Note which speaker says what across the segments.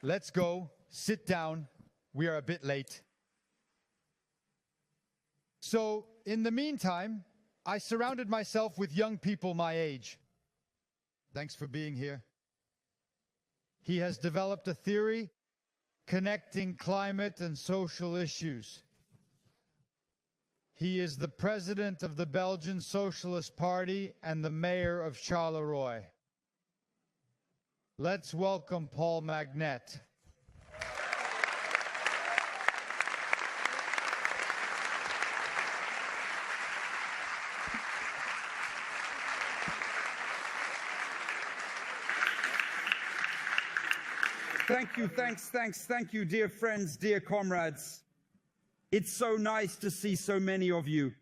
Speaker 1: let's go. Sit down. We are a bit late. So, in the meantime, I surrounded myself with young people my age. Thanks for being here. He has developed a theory connecting climate and social issues. He is the president of the Belgian Socialist Party and the mayor of Charleroi. Let's welcome Paul Magnette.
Speaker 2: Thank you, dear friends, dear comrades. It's so nice to see so many of you.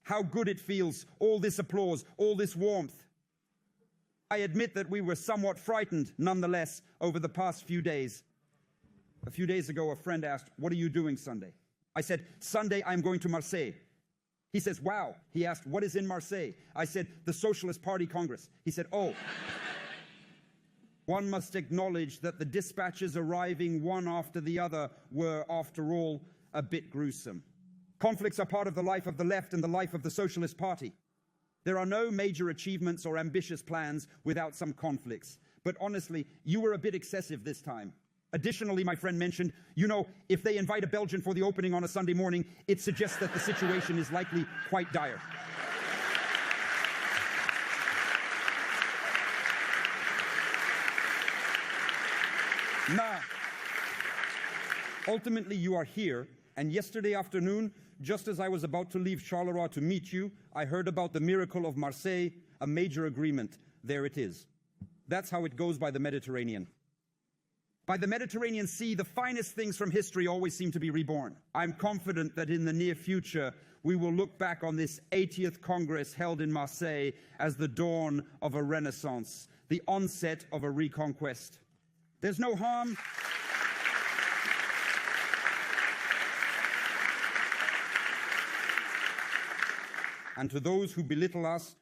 Speaker 2: How good it feels, all this applause, all this warmth. I admit that we were somewhat frightened, nonetheless, over the past few days. A few days ago, a friend asked, "What are you doing Sunday?" I said, "Sunday, I'm going to Marseille." He says, "Wow." He asked, "What is in Marseille?" I said, "The Socialist Party Congress." He said, "Oh." One must acknowledge that the dispatches arriving one after the other were, after all, a bit gruesome. Conflicts are part of the life of the left and the life of the Socialist Party. There are no major achievements or ambitious plans without some conflicts. But honestly, you were a bit excessive this time. Additionally, my friend mentioned, you know, if they invite a Belgian for the opening on a Sunday morning, it suggests that the situation is likely quite dire. Now, ultimately you are here, and yesterday afternoon, just as I was about to leave Charleroi to meet you, I heard about the miracle of Marseille, a major agreement. There it is. That's how it goes by the Mediterranean. By the Mediterranean Sea, the finest things from history always seem to be reborn. I'm confident that in the near future, we will look back on this 80th Congress held in Marseille as the dawn of a renaissance, the onset of a reconquest. There's no harm. And to those who belittle us,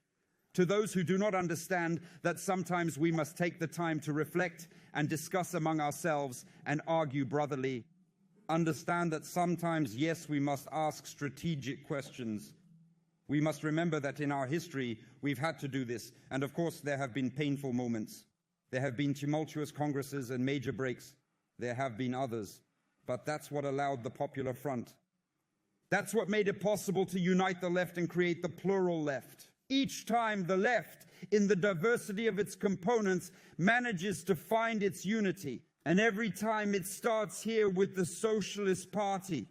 Speaker 2: to those who do not understand that sometimes we must take the time to reflect and discuss among ourselves and argue brotherly, understand that sometimes, yes, we must ask strategic questions. We must remember that in our history, we've had to do this. And of course, there have been painful moments. There have been tumultuous congresses and major breaks. There have been others. But that's what allowed the Popular Front. That's what made it possible to unite the left and create the plural left. Each time the left, in the diversity of its components, manages to find its unity. And every time it starts here with the Socialist Party.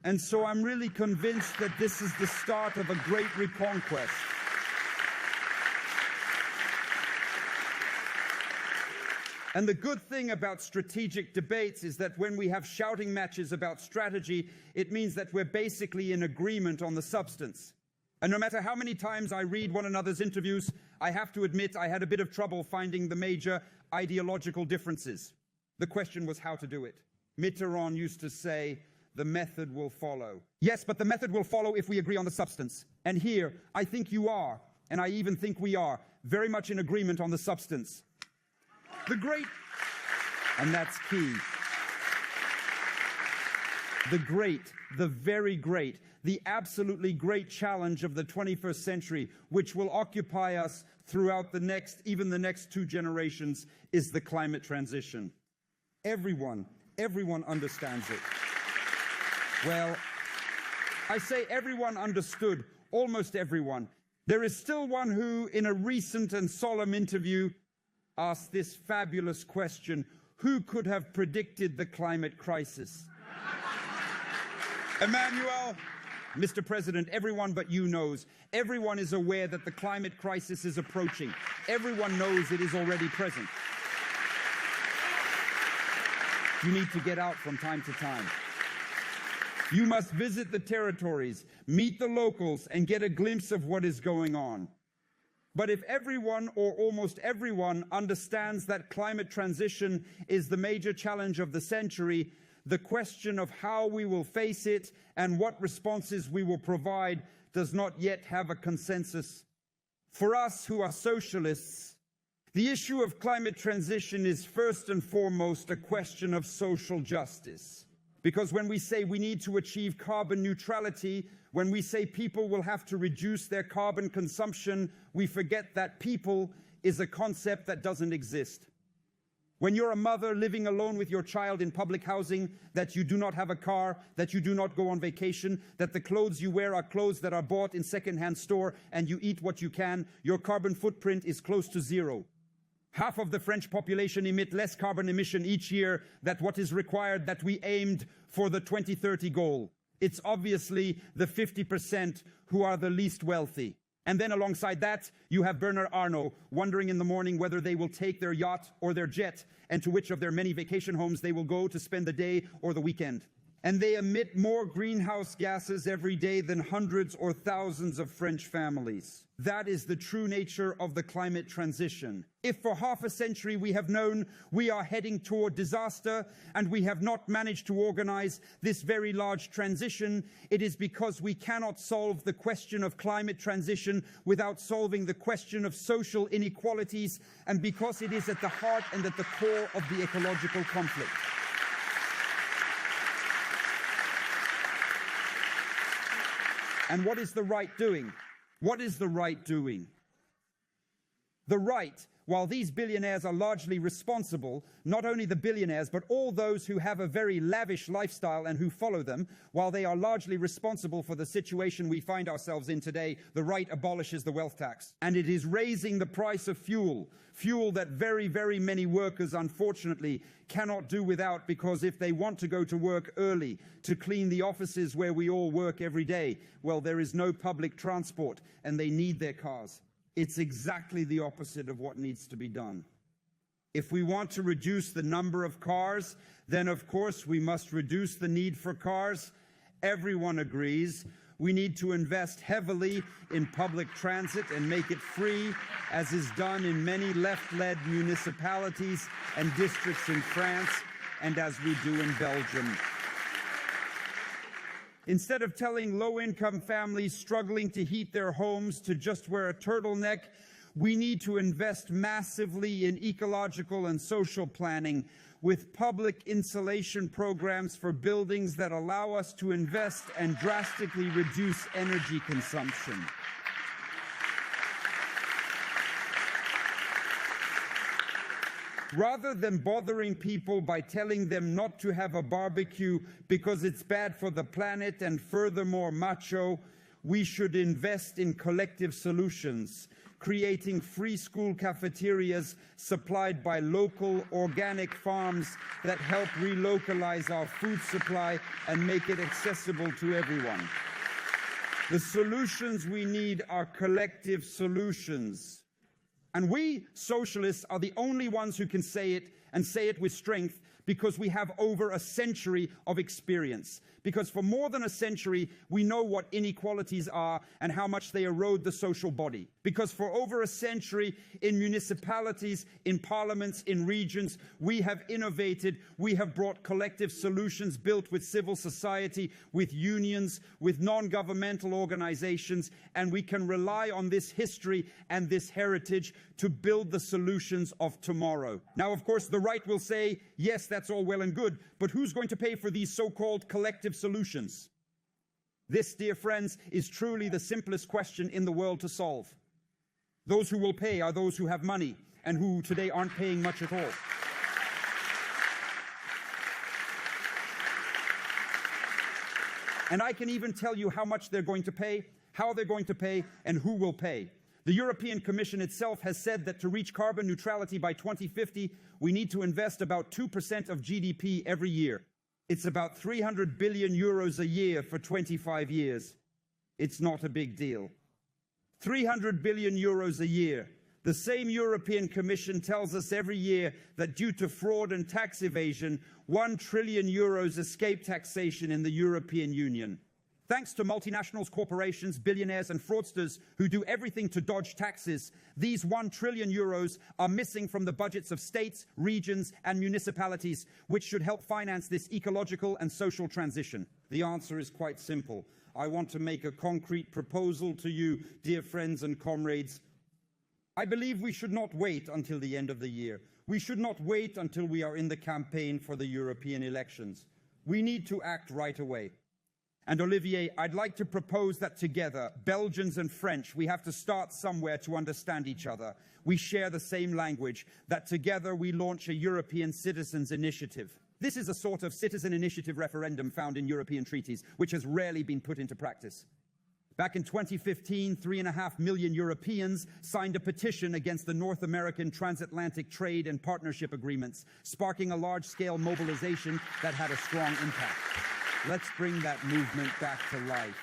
Speaker 2: And so I'm really convinced that this is the start of a great reconquest. And the good thing about strategic debates is that when we have shouting matches about strategy, it means that we're basically in agreement on the substance. And no matter how many times I read one another's interviews, I have to admit I had a bit of trouble finding the major ideological differences. The question was how to do it. Mitterrand used to say, the method will follow. Yes, but the method will follow if we agree on the substance. And here, I think you are, and I even think we are, very much in agreement on the substance. The great, and that's key, the great, the very great, the absolutely great challenge of the 21st century, which will occupy us throughout even the next 2 generations, is the climate transition. Everyone understands it. Well, I say everyone understood, almost everyone. There is still one who, in a recent and solemn interview, asked this fabulous question: who could have predicted the climate crisis? Emmanuel, Mr. President, everyone but you knows. Everyone is aware that the climate crisis is approaching. Everyone knows it is already present. You need to get out from time to time. You must visit the territories, meet the locals, and get a glimpse of what is going on. But if everyone, or almost everyone, understands that climate transition is the major challenge of the century, the question of how we will face it and what responses we will provide does not yet have a consensus. For us who are socialists, The issue of climate transition is first and foremost a question of social justice. Because when we say we need to achieve carbon neutrality, when we say people will have to reduce their carbon consumption, we forget that people is a concept that doesn't exist. When you're a mother living alone with your child in public housing, that you do not have a car, that you do not go on vacation, that the clothes you wear are clothes that are bought in second-hand store, and you eat what you can, your carbon footprint is close to zero. Half of the French population emit less carbon emission each year than what is required that we aimed for the 2030 goal. It's obviously the 50% who are the least wealthy. And then alongside that, you have Bernard Arnault wondering in the morning whether they will take their yacht or their jet and to which of their many vacation homes they will go to spend the day or the weekend. And they emit more greenhouse gases every day than hundreds or thousands of French families. That is the true nature of the climate transition. If for half a century we have known we are heading toward disaster and we have not managed to organize this very large transition, it is because we cannot solve the question of climate transition without solving the question of social inequalities, and because it is at the heart and at the core of the ecological conflict. And what is the right doing? What is the right doing? The right, while these billionaires are largely responsible, not only the billionaires, but all those who have a very lavish lifestyle and who follow them, while they are largely responsible for the situation we find ourselves in today, the right abolishes the wealth tax. And it is raising the price of fuel that very, very many workers, unfortunately, cannot do without, because if they want to go to work early, to clean the offices where we all work every day, well, there is no public transport, and they need their cars. It's exactly the opposite of what needs to be done. If we want to reduce the number of cars, then of course we must reduce the need for cars. Everyone agrees. We need to invest heavily in public transit and make it free, as is done in many left-led municipalities and districts in France, and as we do in Belgium. Instead of telling low-income families struggling to heat their homes to just wear a turtleneck, we need to invest massively in ecological and social planning, with public insulation programs for buildings that allow us to invest and drastically reduce energy consumption. Rather than bothering people by telling them not to have a barbecue because it's bad for the planet and furthermore macho, we should invest in collective solutions, creating free school cafeterias supplied by local organic farms that help relocalize our food supply and make it accessible to everyone. The solutions we need are collective solutions. And we, socialists, are the only ones who can say it, and say it with strength, because we have over a century of experience. Because for more than a century, we know what inequalities are and how much they erode the social body. Because for over a century, in municipalities, in parliaments, in regions, we have innovated, we have brought collective solutions built with civil society, with unions, with non-governmental organizations, and we can rely on this history and this heritage to build the solutions of tomorrow. Now, of course, the right will say, yes, that's all well and good, but who's going to pay for these so-called collective solutions? This, dear friends, is truly the simplest question in the world to solve. Those who will pay are those who have money and who today aren't paying much at all. And I can even tell you how much they're going to pay, how they're going to pay, and who will pay. The European Commission itself has said that to reach carbon neutrality by 2050, we need to invest about 2% of GDP every year. It's about 300 billion euros a year for 25 years. It's not a big deal. 300 billion euros a year. The same European Commission tells us every year that due to fraud and tax evasion, 1 trillion euros escape taxation in the European Union. Thanks to multinationals, corporations, billionaires and fraudsters who do everything to dodge taxes, these 1 trillion euros are missing from the budgets of states, regions and municipalities, which should help finance this ecological and social transition. The answer is quite simple. I want to make a concrete proposal to you, dear friends and comrades. I believe we should not wait until the end of the year. We should not wait until we are in the campaign for the European elections. We need to act right away. And Olivier, I'd like to propose that together, Belgians and French, we have to start somewhere to understand each other. We share the same language, that together we launch a European Citizens' Initiative. This is a sort of citizen initiative referendum found in European treaties, which has rarely been put into practice. Back in 2015, 3.5 million Europeans signed a petition against the North American transatlantic trade and partnership agreements, sparking a large-scale mobilization that had a strong impact. Let's bring that movement back to life.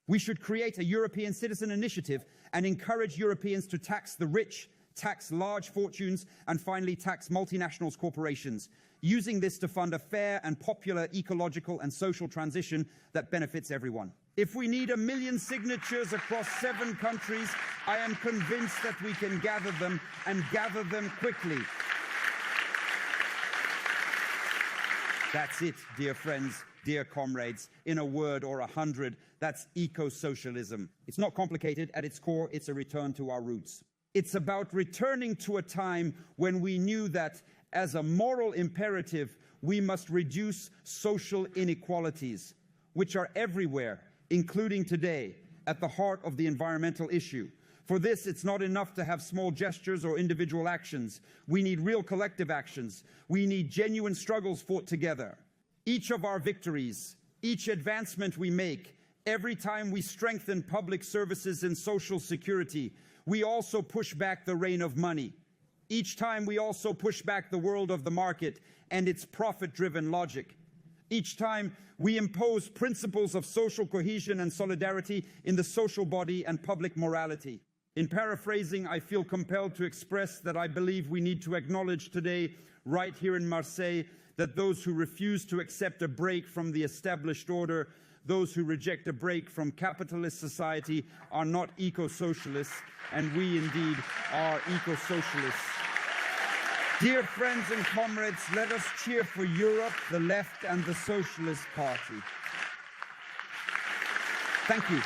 Speaker 2: We should create a European citizen initiative and encourage Europeans to tax the rich, tax large fortunes, and finally tax multinationals' corporations, using this to fund a fair and popular ecological and social transition that benefits everyone. If we need 1 million signatures across 7 countries, I am convinced that we can gather them and gather them quickly. That's it, dear friends, dear comrades. In a word or 100, that's eco-socialism. It's not complicated. At its core, it's a return to our roots. It's about returning to a time when we knew that, as a moral imperative, we must reduce social inequalities, which are everywhere, including today, at the heart of the environmental issue. For this, it's not enough to have small gestures or individual actions. We need real collective actions. We need genuine struggles fought together. Each of our victories, each advancement we make, every time we strengthen public services and social security, we also push back the reign of money. Each time we also push back the world of the market and its profit-driven logic. Each time we impose principles of social cohesion and solidarity in the social body and public morality. In paraphrasing, I feel compelled to express that I believe we need to acknowledge today, right here in Marseille, that those who refuse to accept a break from the established order, those who reject a break from capitalist society, are not eco-socialists, and we indeed are eco-socialists. Dear friends and comrades, let us cheer for Europe, the left and the Socialist Party. Thank you.